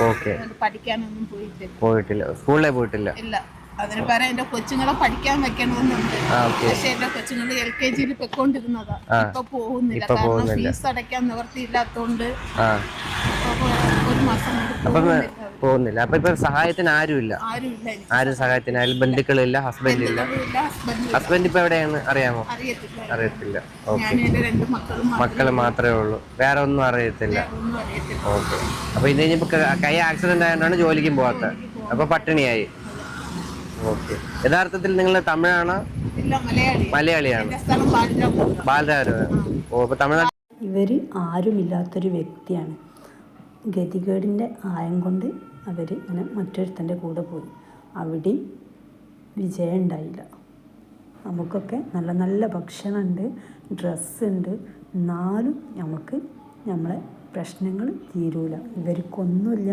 Okay. പഠിക്കാനൊന്നും പോയിട്ടില്ല. പോയിട്ടില്ല, സ്കൂളിലേ പോയിട്ടില്ല. ഇല്ല. അതിന് പകരം എന്റെ കൊച്ചുങ്ങളെ പഠിക്കാൻ വെക്കണമെന്നുണ്ട്. പക്ഷെ എന്റെ കൊച്ചുങ്ങൾ LKG പൊയ്ക്കൊണ്ടിരുന്നതാ. ഇപ്പൊ പോകുന്നില്ല, കാരണം ഫീസ് അടയ്ക്കാൻ നിവർത്തിയില്ലാത്തോണ്ട് ഒരു മാസം പോകുന്നില്ല. അപ്പൊ ഇപ്പൊ സഹായത്തിന് ആരുമില്ല. ആരും സഹായത്തിന്, ബന്ധുക്കളില്ല, ഹസ്ബൻഡില്ല. ഹസ്ബൻഡ് ഇപ്പൊ എവിടെയാണ് അറിയാമോ? അറിയത്തില്ല. ഓക്കെ. മക്കള് മാത്രമേ ഉള്ളൂ, വേറെ ഒന്നും അറിയത്തില്ല. ഓക്കെ. അപ്പൊ ഇത് കഴിഞ്ഞപ്പോ കൈ ആക്സിഡന്റ് ആയതുകൊണ്ടാണ് ജോലിക്കും പോവാത്തത്. അപ്പൊ പട്ടിണിയായി. ഓക്കെ. യഥാർത്ഥത്തിൽ നിങ്ങൾ തമിഴാണോ? മലയാളിയാണ്. ബാലരാമപുരം. ഓ, അപ്പൊ തമിഴ്നാട്ടിൽ ഇവർ ആരുമില്ലാത്തൊരു വ്യക്തിയാണ്. ഗതികേടിൻ്റെ ആയം കൊണ്ട് അവർ ഇങ്ങനെ മറ്റൊരുത്തൻ്റെ കൂടെ പോയി. അവിടെയും വിജയം ഉണ്ടായില്ല. നമുക്കൊക്കെ നല്ല നല്ല ഭക്ഷണമുണ്ട്, ഡ്രസ്സുണ്ട്, എന്നാലും നമുക്ക് നമ്മളെ പ്രശ്നങ്ങൾ തീരൂല. ഇവർക്കൊന്നുമില്ല.